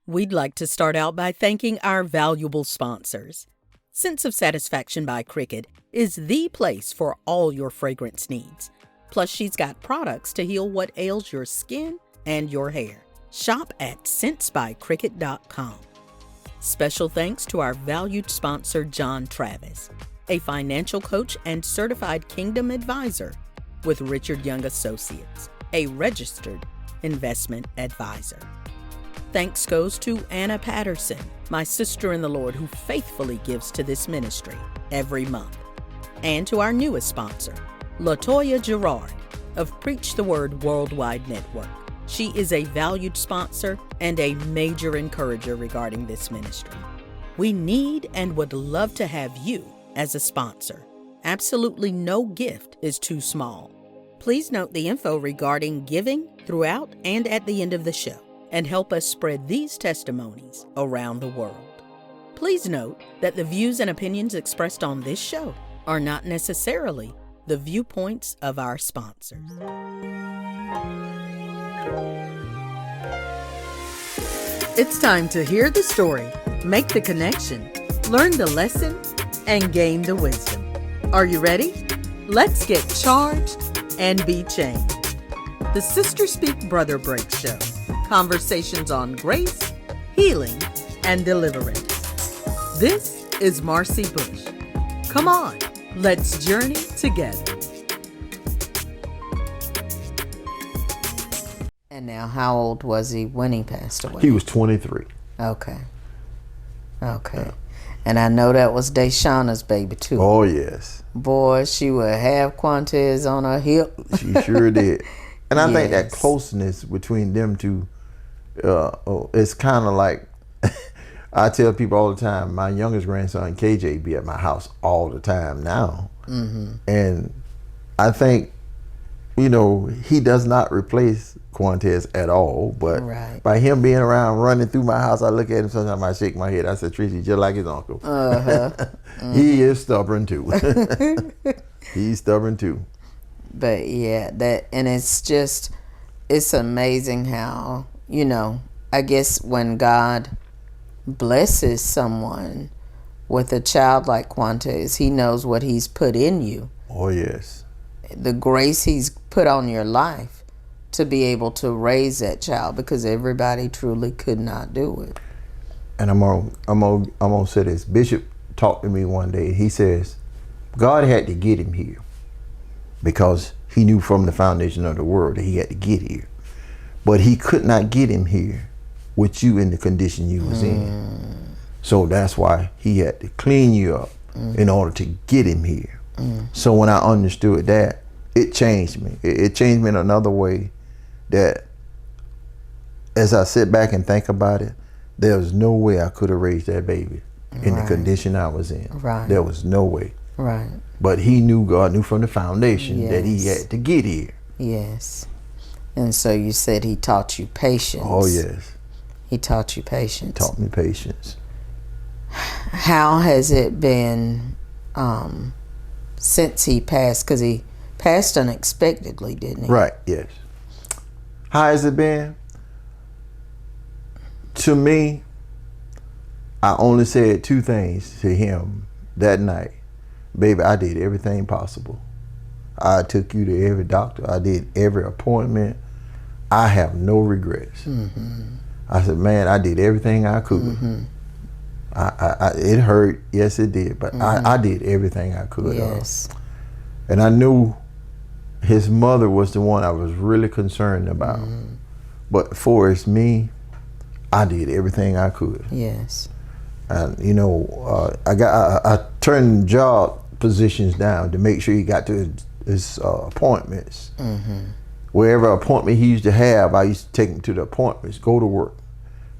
We'd like to start out by thanking our valuable sponsors. Sense of Satisfaction by Cricket is the place for all your fragrance needs. Plus, she's got products to heal what ails your skin and your hair. Shop at scentsbycricket.com. Special thanks to our valued sponsor, John Travis, a financial coach and certified Kingdom advisor with Richard Young Associates, a registered investment advisor. Thanks goes to Anna Patterson, my sister in the Lord who faithfully gives to this ministry every month. And to our newest sponsor, LaToya Gerard of Preach the Word Worldwide Network. She is a valued sponsor and a major encourager regarding this ministry. We need and would love to have you as a sponsor. Absolutely no gift is too small. Please note the info regarding giving throughout and at the end of the show, and help us spread these testimonies around the world. Please note that the views and opinions expressed on this show are not necessarily the viewpoints of our sponsors. It's time to hear the story, make the connection, learn the lesson, and gain the wisdom. Are you ready? Let's get charged and be changed. The SisterSpeak+BrotherBreak show. Conversations on grace, healing, and deliverance. This is Marcy Bush. Come on, let's journey together. And now, how old was he when he passed away? He was 23. Okay. And I know that was Deshauna's baby, too. Oh, yes. Boy, she would have Quantez on her hip. She sure did. And I think that closeness between them two, it's kind of like, I tell people all the time, my youngest grandson, KJ, be at my house all the time now. Mm-hmm. And I think, he does not replace Quantez at all, but by him being around, running through my house, I look at him, sometimes I shake my head. I said, Tracy, just like his uncle. Mm-hmm. He is stubborn too. He's stubborn too. But yeah, and it's amazing how, I guess when God blesses someone with a child like Quantez, he knows what he's put in you. Oh, yes. The grace he's put on your life to be able to raise that child, because everybody truly could not do it. And I'm gonna say this. Bishop talked to me one day. He says, God had to get him here because he knew from the foundation of the world that he had to get here. But he could not get him here with you in the condition you was in. So that's why he had to clean you up in order to get him here. So when I understood that, it changed me. It changed me in another way, that as I sit back and think about it, there was no way I could have raised that baby in the condition I was in. Right. There was no way. Right. But God knew from the foundation that he had to get here. Yes. And so you said he taught you patience. Oh, yes. He taught you patience. He taught me patience. How has it been since he passed? Because he passed unexpectedly, didn't he? Right, yes. How has it been? To me, I only said two things to him that night. Baby, I did everything possible. I took you to every doctor. I did every appointment. I have no regrets. Mm-hmm. I said, man, I did everything I could. Mm-hmm. It hurt, yes it did, but I did everything I could. Yes. And I knew his mother was the one I was really concerned about. Mm-hmm. But for it's me, I did everything I could. Yes. And I turned job positions down to make sure he got to his appointments. Mm-hmm. Wherever appointment he used to have, I used to take him to the appointments, go to work.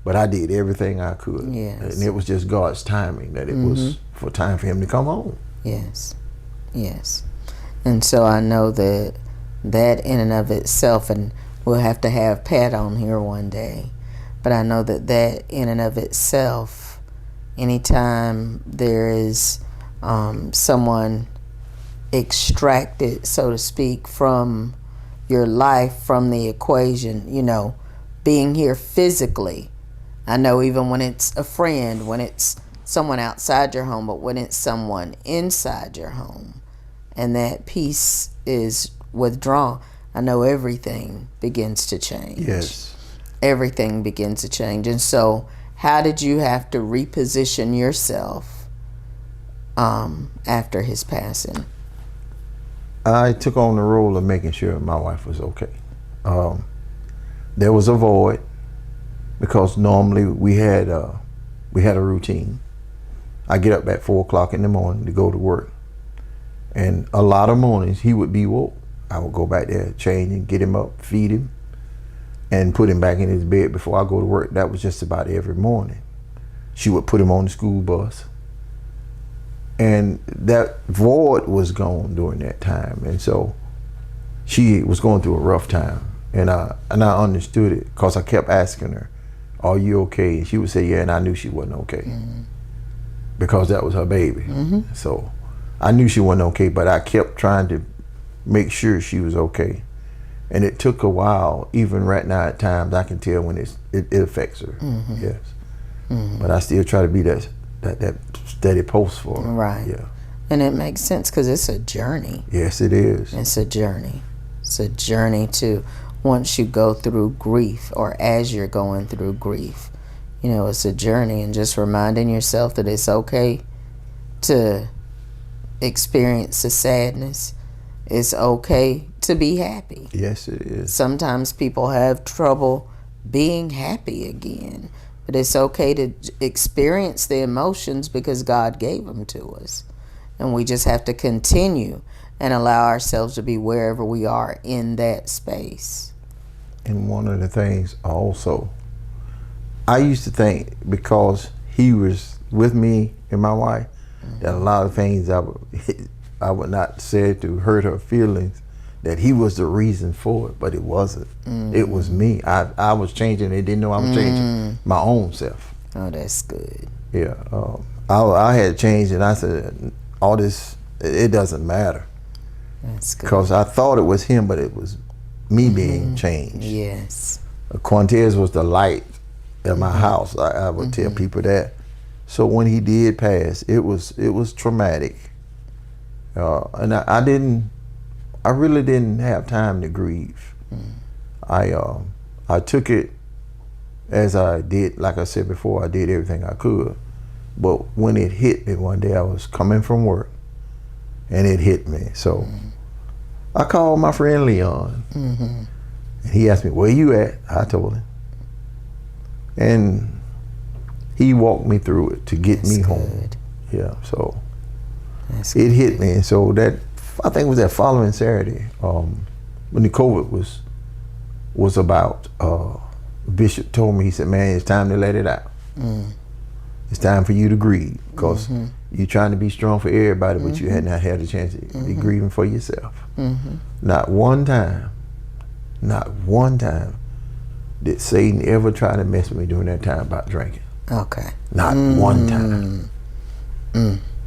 But I did everything I could. Yes. And it was just God's timing that it was for time for him to come home. Yes. Yes. And so I know that in and of itself, and we'll have to have Pat on here one day, but I know that in and of itself, anytime there is someone extracted, so to speak, from your life, from the equation, being here physically, I know even when it's a friend, when it's someone outside your home, but when it's someone inside your home and that peace is withdrawn, I know everything begins to change. Yes. Everything begins to change. And so how did you have to reposition yourself after his passing? I took on the role of making sure my wife was okay. There was a void because normally we had a routine. I get up at 4:00 in the morning to go to work, and a lot of mornings he would be woke. I would go back there, change him, get him up, feed him, and put him back in his bed before I go to work. That was just about every morning. She would put him on the school bus, and that void was gone during that time. And so she was going through a rough time, and I understood it because I kept asking her, "Are you okay?" And she would say, "Yeah," and I knew she wasn't okay because that was her baby. So I knew she wasn't okay, but I kept trying to make sure she was okay. And it took a while. Even right now at times I can tell when it affects her. Yes. But I still try to be that steady post for her. Right. Yeah. And it makes sense because it's a journey. Yes, it is. It's a journey. It's a journey to, once you go through grief or as you're going through grief, you know, it's a journey, and just reminding yourself that it's okay to experience the sadness. It's okay to be happy. Yes, it is. Sometimes people have trouble being happy again, but it's okay to experience the emotions because God gave them to us. And we just have to continue and allow ourselves to be wherever we are in that space. And one of the things also, I used to think because he was with me and my wife, that a lot of things I would not say to hurt her feelings, that he was the reason for it, but it wasn't. It was me. I was changing. They didn't know I was changing my own self. Oh, that's good. Yeah. I had changed, and I said, all this, it doesn't matter. That's good. Because I thought it was him, but it was me being changed. Yes. Quantez was the light at my house. I would tell people that. So when he did pass, it was traumatic. And I really didn't have time to grieve. I took it as I did, like I said before, I did everything I could. But when it hit me one day, I was coming from work, and it hit me. So I called my friend Leon, and he asked me, "Where you at?" I told him. And he walked me through it to get me home. Yeah, so it hit me. And so that, I think it was that following Saturday, when the COVID was about, Bishop told me, he said, "Man, it's time to let it out. It's time for you to grieve, because you're trying to be strong for everybody, but you had not had a chance to be grieving for yourself." Not one time did Satan ever try to mess with me during that time about drinking. Okay. Not one time.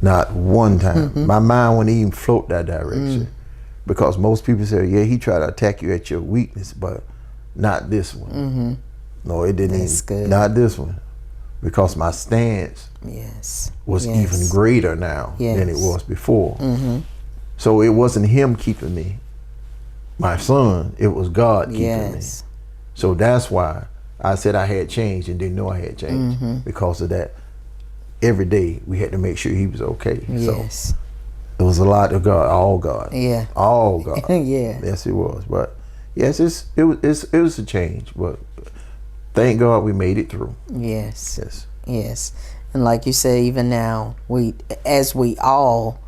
Not one time. My mind wouldn't even float that direction. Because most people say, yeah, he tried to attack you at your weakness, but not this one. No, it didn't. That's good. Not this one. Because my stance was even greater now than it was before. So it wasn't him keeping me, my son, it was God keeping me. So that's why I said I had changed and didn't know I had changed, because of that. Every day we had to make sure he was okay. So it was a lot of God, all God. Yeah. All God. Yes, it was. But yes, it was a change. But thank God we made it through. Yes. And like you say, even now, as we all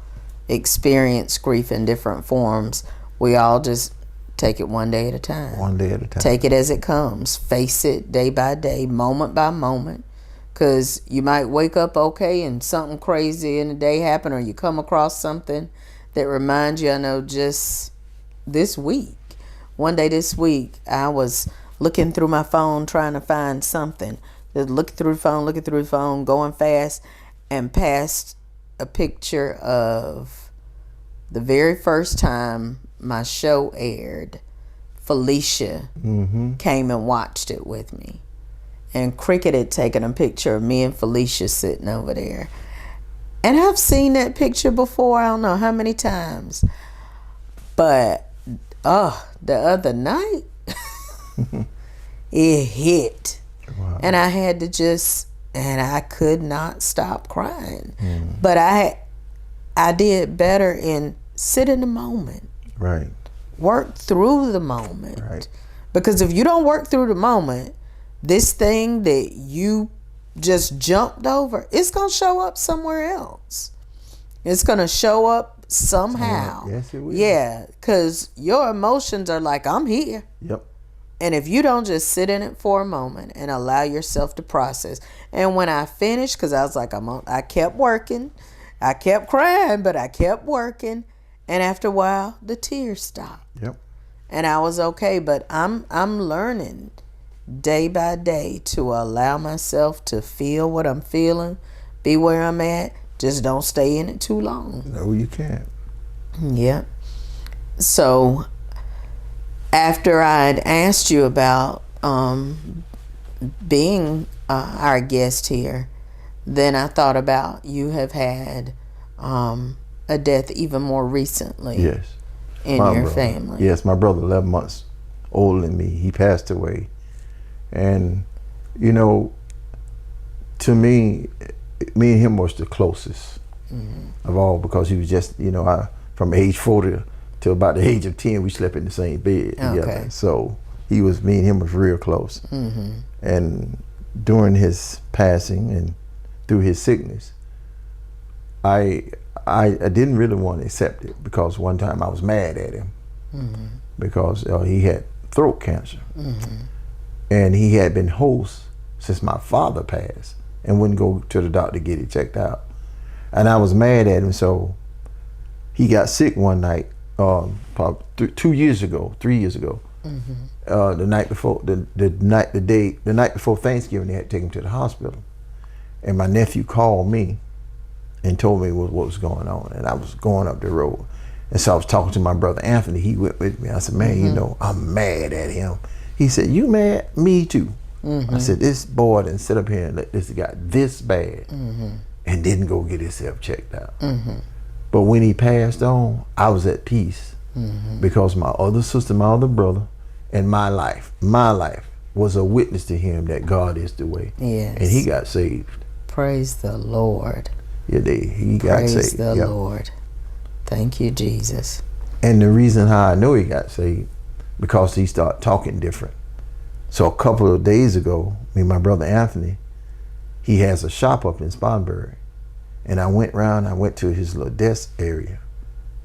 experience grief in different forms, we all just take it one day at a time. One day at a time. Take it as it comes. Face it day by day, moment by moment. Because you might wake up okay and something crazy in the day happen, or you come across something that reminds you. I know just this week, one day this week, I was looking through my phone trying to find something. Just looking through the phone, going fast, and passed a picture of the very first time my show aired. Felicia came and watched it with me. and Cricket had taken a picture of me and Felicia sitting over there. And I've seen that picture before, I don't know how many times. But, the other night, it hit. Wow. And I had to and I could not stop crying. But I did better in sit in the moment. Right. Work through the moment. Right. Because if you don't work through the moment, this thing that you just jumped over, it's going to show up somewhere else. It's going to show up somehow. Yes, it will. Yeah, because your emotions are like, I'm here. Yep. And if you don't just sit in it for a moment and allow yourself to process. And when I finished, because I was like, I kept working. I kept crying, but I kept working. And after a while, the tears stopped. Yep. And I was okay. But I'm learning day by day to allow myself to feel what I'm feeling, be where I'm at. Just don't stay in it too long. No, you can't. Yeah. So after I'd asked you about being our guest here, then I thought about you have had a death even more recently. Yes. In My your brother. family. Yes, my brother, 11 months older than me, he passed away. And, you know, to me and him was the closest of all, because he was just, you know, from age 40 to about the age of 10, we slept in the same bed together. Okay. So me and him was real close. And during his passing and through his sickness, I didn't really want to accept it, because one time I was mad at him because he had throat cancer. And he had been host since my father passed and wouldn't go to the doctor to get it checked out. And I was mad at him, so he got sick one night, probably 3 years ago. The night before the night before Thanksgiving, they had to take him to the hospital. And my nephew called me and told me what was going on. And I was going up the road. And so I was talking to my brother Anthony. He went with me. I said, man, you know, I'm mad at him. He said, you mad? Me too. I said, this boy didn't sit up here and let this guy this bad and didn't go get himself checked out. But when he passed on, I was at peace because my other sister, my other brother, and my life was a witness to him that God is the way. Yes. And he got saved. Praise the Lord. Yeah, he got saved. Praise the Lord. Thank you, Jesus. And the reason how I know he got saved, because he started talking different. So a couple of days ago, me and my brother Anthony, he has a shop up in Spartanburg. And I went to his little desk area,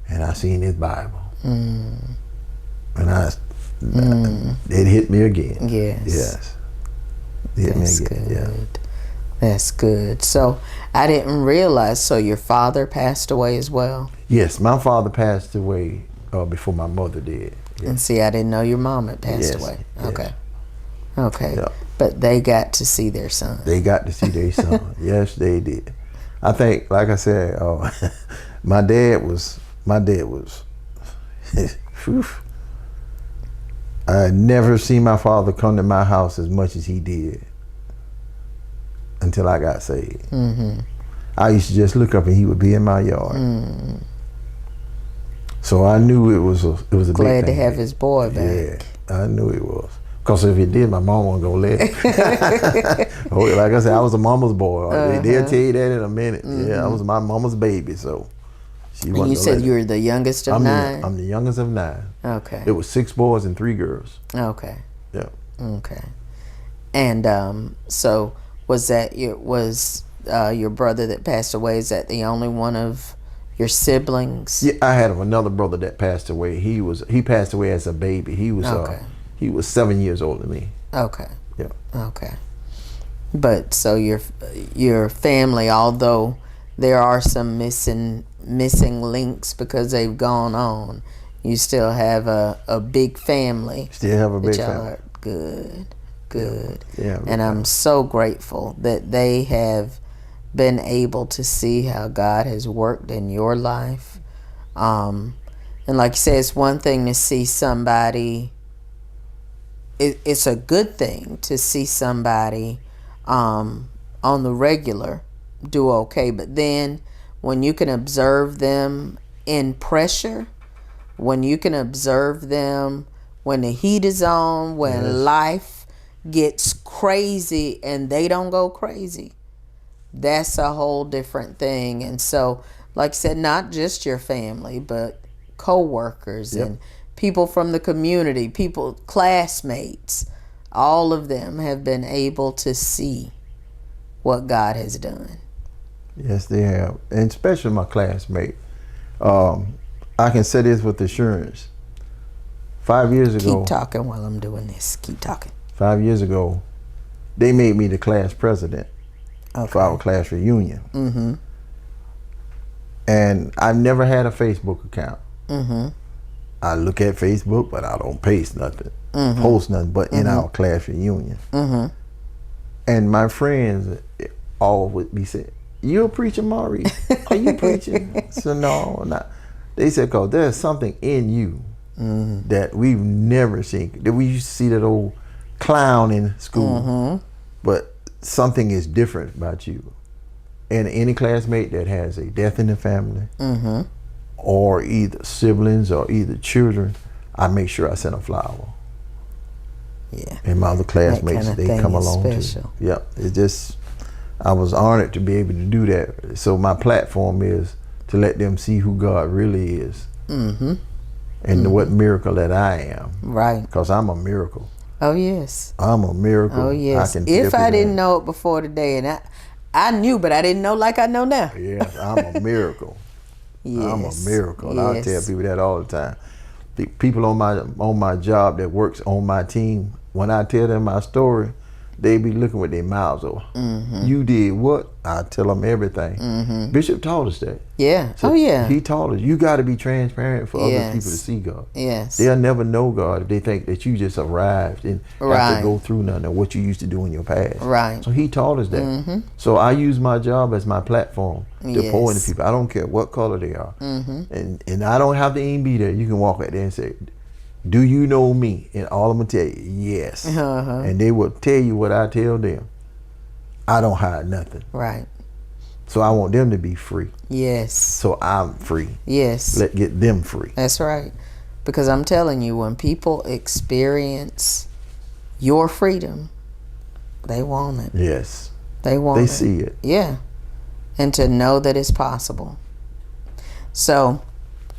and I seen his Bible. And it hit me again. Yes. It hit That's me again. good. Yeah. That's good. So I didn't realize, so your father passed away as well? Yes, my father passed away before my mother did. Yeah. And see, I didn't know your mom had passed Yes, away. yes. Okay. Yeah. But they got to see their son. They got to see their son. Yes, they did. I think, like I said, my dad was, whew. I never seen my father come to my house as much as he did until I got saved. I used to just look up and he would be in my yard. So I knew it was a big thing. Glad to have his boy back. Yeah, I knew it was. Because if it did, my mom wasn't going to let it. Like I said, I was a mama's boy. They'll tell you that in a minute. Yeah, I was my mama's baby, so she wasn't. And you said you were the youngest of 9? I'm the youngest of 9. Okay. It was 6 boys and 3 girls. Okay. Yeah. Okay. And so was your brother that passed away, is that the only one of your siblings? Yeah, I had another brother that passed away. He passed away as a baby. He was 7 years older than me. Okay. Yeah. Okay. But so your family, although there are some missing links because they've gone on, you still have a big family. Still have a big y'all family. Are good. Yeah. And I'm so grateful that they have been able to see how God has worked in your life. And like you said, it's one thing to see somebody it's a good thing to see somebody on the regular do okay. But then when you can observe them in pressure, when you can observe them when the heat is on, when life gets crazy and they don't go crazy, that's a whole different thing. And so, like I said, not just your family, but co-workers and people from the community, people, classmates, all of them have been able to see what God has done. Yes, they have. And especially my classmate. I can say this with assurance. 5 years ago. Keep talking while I'm doing this. Keep talking. 5 years ago, they made me the class president for our class reunion. Mm-hmm. And I've never had a Facebook account. Mm-hmm. I look at Facebook, but I don't post nothing, but in our class reunion. Mm-hmm. And my friends all would be saying, "You a preacher, Maurice? Are you preaching?" So no, not. They said, "Cause there's something in you that we've never seen. That we used to see that old clown in school, but something is different about you." And any classmate that has a death in the family, or either siblings or either children, I make sure I send a flower. Yeah. And my other classmates, that kind of they thing come is along special. too. Yep. It just, I was honored to be able to do that. So my platform is to let them see who God really is. And what miracle that I am. Right. Because I'm a miracle. Oh, yes. I'm a miracle. Oh, yes. I can If I didn't know it before today, and I knew, but I didn't know like I know now. Yes, I'm a miracle. Yes. I'm a miracle. And Yes. I tell people that all the time. The people on my job that works on my team, when I tell them my story, they be looking with their mouths open. You did what? I tell them everything. Bishop taught us that. Yeah. So oh, yeah. He taught us, you got to be transparent for other Yes. people to see God. Yes. They'll never know God if they think that you just arrived and have Right. to go through nothing of what you used to do in your past. Right. So he taught us that. So I use my job as my platform to pour into Yes. people. I don't care what color they are. And I don't have to even be there. You can walk out there and say, "Do you know me?" And all I'm going to tell you, yes. And they will tell you what I tell them. I don't hide nothing. Right. So I want them to be free. Yes. So I'm free. Yes. Let's get them free. That's right. Because I'm telling you, when people experience your freedom, they want it. Yes. They want it. They see it. Yeah. And to know that it's possible. So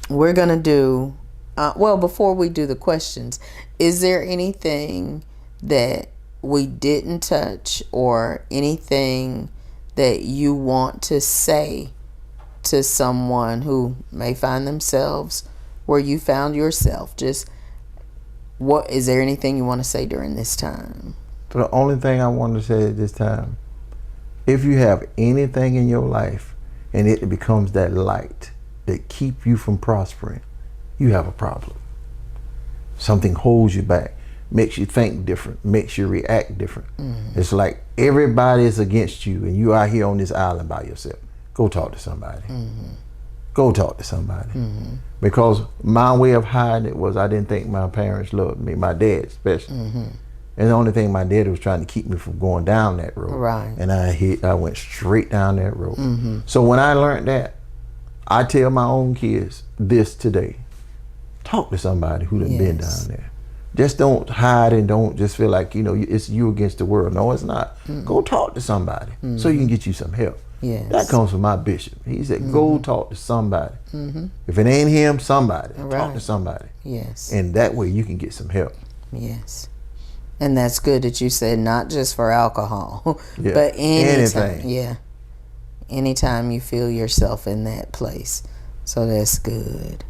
we're going to do, well, before we do the questions, is there anything that we didn't touch or anything that you want to say to someone who may find themselves where you found yourself? Just what is there anything you want to say during this time? So the only thing I want to say at this time, if you have anything in your life and it becomes that light that keep you from prospering, you have a problem. Something holds you back, makes you think different, makes you react different. It's like everybody is against you and you are here on this island by yourself. Go talk to somebody. Go talk to somebody. Because my way of hiding it was I didn't think my parents loved me, my dad especially. And the only thing my dad was trying to keep me from going down that road. Right. And I went straight down that road. So when I learned that, I tell my own kids this today. Talk to somebody who done been down there. Just don't hide and don't just feel like, it's you against the world. No, it's not. Go talk to somebody so you can get you some help. Yes. That comes from my bishop. He said, go talk to somebody. If it ain't him, somebody. Talk to somebody. Yes. And that way you can get some help. Yes. And that's good that you said not just for alcohol, Yeah. but anytime. Anything. Yeah. Anytime you feel yourself in that place. So that's good.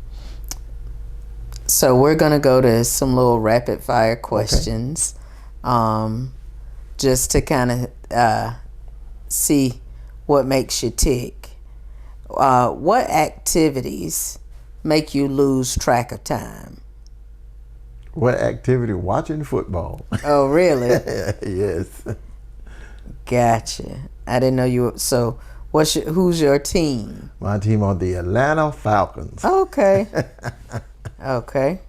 So we're going to go to some little rapid fire questions. Just to kind of see what makes you tick. What activities make you lose track of time? What activity? Watching football. Oh, really? Yes. Gotcha. I didn't know you were, so who's your team? My team are the Atlanta Falcons. Okay. Okay.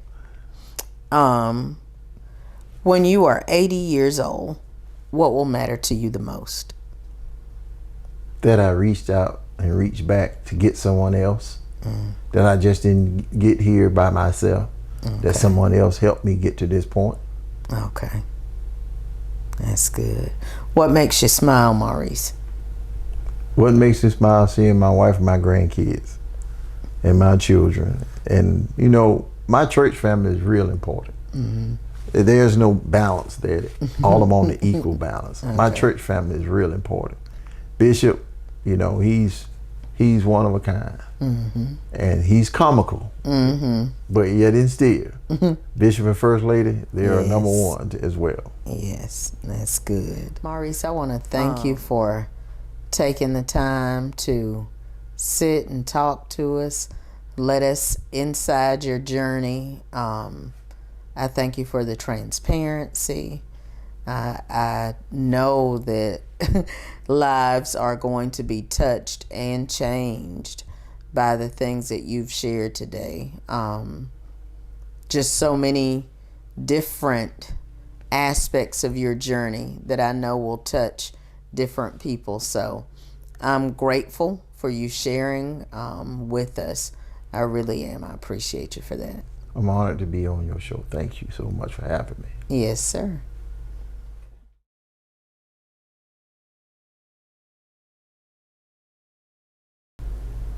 When you are 80 years old, what will matter to you the most? That I reached out and reached back to get someone else. That I just didn't get here by myself. That someone else helped me get to this point. Okay. That's good. What makes you smile, Maurice? What makes me smile? Seeing my wife and my grandkids and my children. And, you know, my church family is real important. There's no balance there. All of them on the equal balance. My church family is real important. Bishop, you know, he's one of a kind. And he's comical. But yet and still, Bishop and First Lady, they are number one as well. Yes, that's good. Maurice, I want to thank you for taking the time to sit and talk to us, let us inside your journey. I thank you for the transparency. I know that lives are going to be touched and changed by the things that you've shared today. Just so many different aspects of your journey that I know will touch different people. So I'm grateful for you sharing with us. I really am. I appreciate you for that. I'm honored to be on your show. Thank you so much for having me. Yes, sir.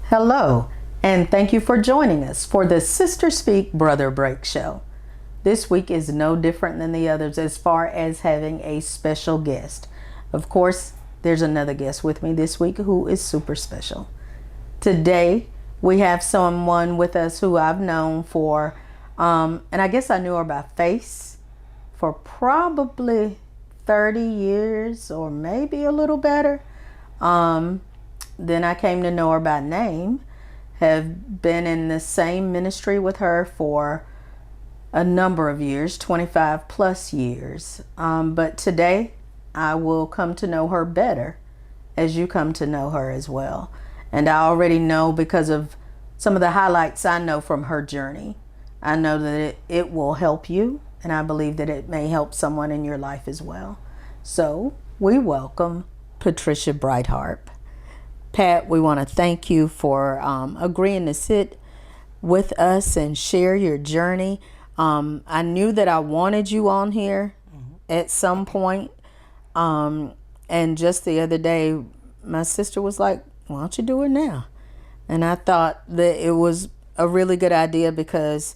Hello, and thank you for joining us for the Sister Speak Brother Break show. This week is no different than the others as far as having a special guest. Of course, there's another guest with me this week who is super special. Today, we have someone with us who I've known for, and I guess I knew her by face for probably 30 years or maybe a little better. Then I came to know her by name, have been in the same ministry with her for a number of years, 25 plus years. But today I will come to know her better as you come to know her as well. And I already know, because of some of the highlights I know from her journey, I know that it will help you, and I believe that it may help someone in your life as well. So we welcome Patricia Brightharp. Pat, we want to thank you for agreeing to sit with us and share your journey. I knew that I wanted you on here at some point. And just the other day, my sister was like, why don't you do it now? And I thought that it was a really good idea, because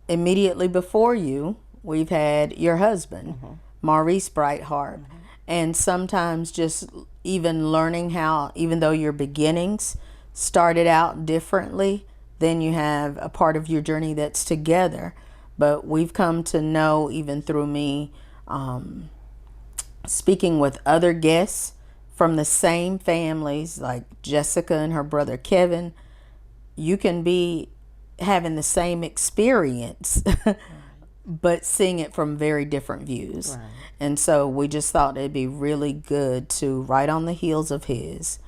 immediately before you, we've had your husband, Maurice Brightharp. And sometimes just even learning how, even though your beginnings started out differently, then you have a part of your journey that's together. But we've come to know, even through me speaking with other guests from the same families, like Jessica and her brother Kevin, you can be having the same experience but seeing it from very different views. Right. And so we just thought it'd be really good to, right on the heels of his,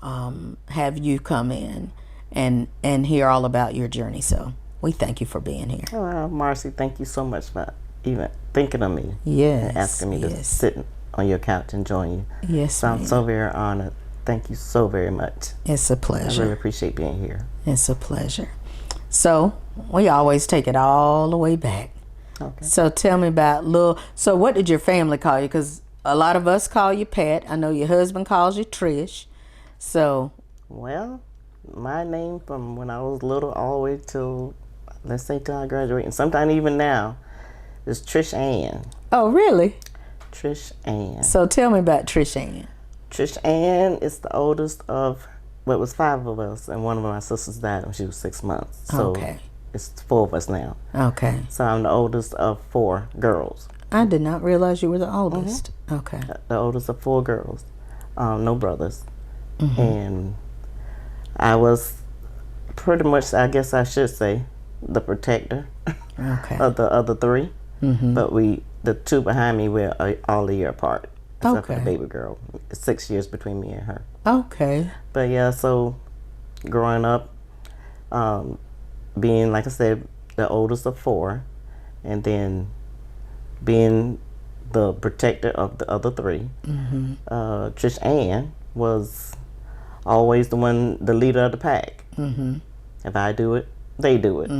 have you come in and hear all about your journey. So we thank you for being here. Well, Marcy, thank you so much for even thinking of me. Yes. And asking me to sit on your couch and join you. Yes, so I'm so very honored. Thank you so very much. It's a pleasure. I really appreciate being here. It's a pleasure. So we always take it all the way back. Okay. So tell me about so what did your family call you? Because a lot of us call you Pat. I know your husband calls you Trish. So. Well, my name from when I was little all the way till, let's say, till I graduate, and sometime even now, is Trish Ann. Oh, really? Trish Ann. So tell me about Trish Ann. Trish Ann is the oldest of, well, it was 5 of us, and one of my sisters died when she was 6 months. So okay. It's 4 of us now. Okay. So I'm the oldest of 4 girls. I did not realize you were the oldest. Okay. The oldest of 4 girls, no brothers. And I was pretty much, I guess I should say, the protector of the other 3. But the 2 behind me were all a year apart, except for the baby girl. It's 6 years between me and her. Okay. But yeah, so growing up, being, like I said, the oldest of 4, and then being the protector of the other three. Trish Ann was always the leader of the pack. If I do it, they do it.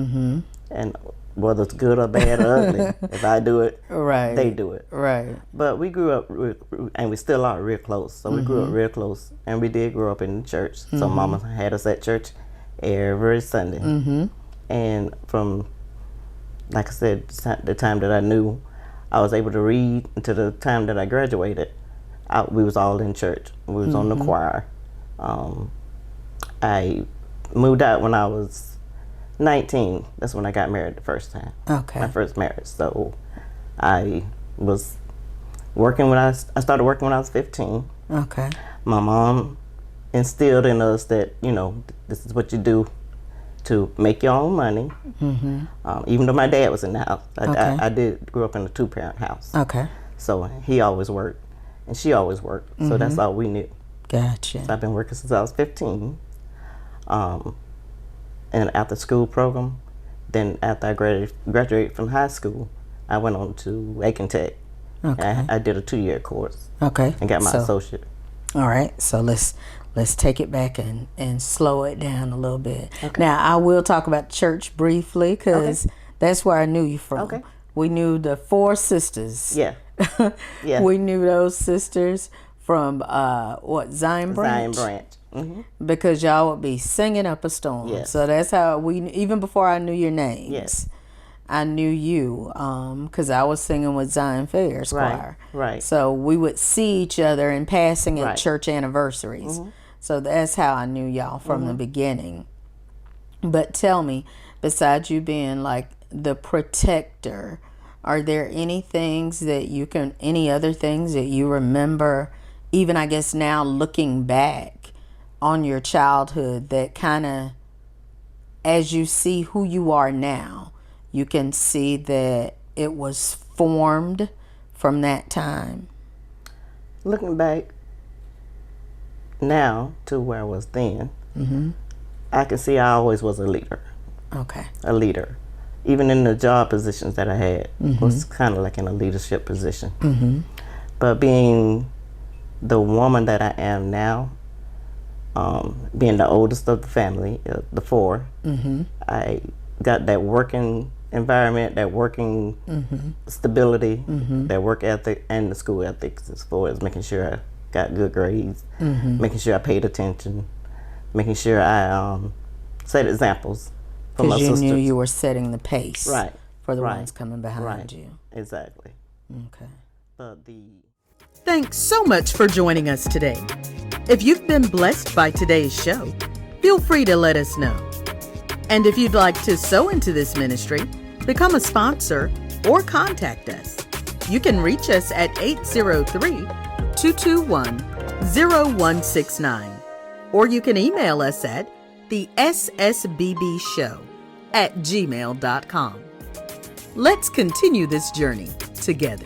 And whether it's good or bad or ugly, if I do it, Right. they do it. Right. But we grew up, and we still are real close. So we grew up real close, and we did grow up in the church. So Mama had us at church every Sunday. And from, like I said, the time that I knew I was able to read until the time that I graduated, we was all in church. We was on the choir. I moved out when I was 19. That's when I got married the first time. Okay. My first marriage. So I was working I started working when I was 15. Okay. My mom instilled in us that, this is what you do to make your own money. Even though my dad was in the house. I did grow up in a 2-parent house. Okay. So he always worked and she always worked. So that's all we knew. Gotcha. So I've been working since I was 15. And after school program, then after I graduated from high school, I went on to Aiken Tech. Okay. I did a 2-year course. Okay. And got my associate. All right. So let's take it back and slow it down a little bit. Okay. Now I will talk about church briefly because that's where I knew you from. Okay. We knew the 4 sisters. Yeah. Yeah. We knew those sisters from Zion Branch. Zion Branch. Because y'all would be singing up a storm. Yes. So that's how even before I knew your names. Yes. I knew you because I was singing with Zion Fair's choir. Right. So we would see each other in passing at church anniversaries. So that's how I knew y'all from the beginning. But tell me, besides you being like the protector, are there any other things that you remember, even I guess now looking back on your childhood, that kind of, as you see who you are now, you can see that it was formed from that time? Looking back now to where I was then, I can see I always was a leader. Okay. A leader. Even in the job positions that I had, was kind of like in a leadership position. But being the woman that I am now, being the oldest of the family, the 4, I got that working environment, that working stability, that work ethic, and the school ethics as far as making sure I got good grades, making sure I paid attention, making sure I set examples for my sisters. Because you knew you were setting the pace for the ones coming behind you. Exactly. Okay. But Thanks so much for joining us today. If you've been blessed by today's show, feel free to let us know. And if you'd like to sow into this ministry, become a sponsor, or contact us, you can reach us at 803-221-0169. Or you can email us at thessbbshow@gmail.com. Let's continue this journey together.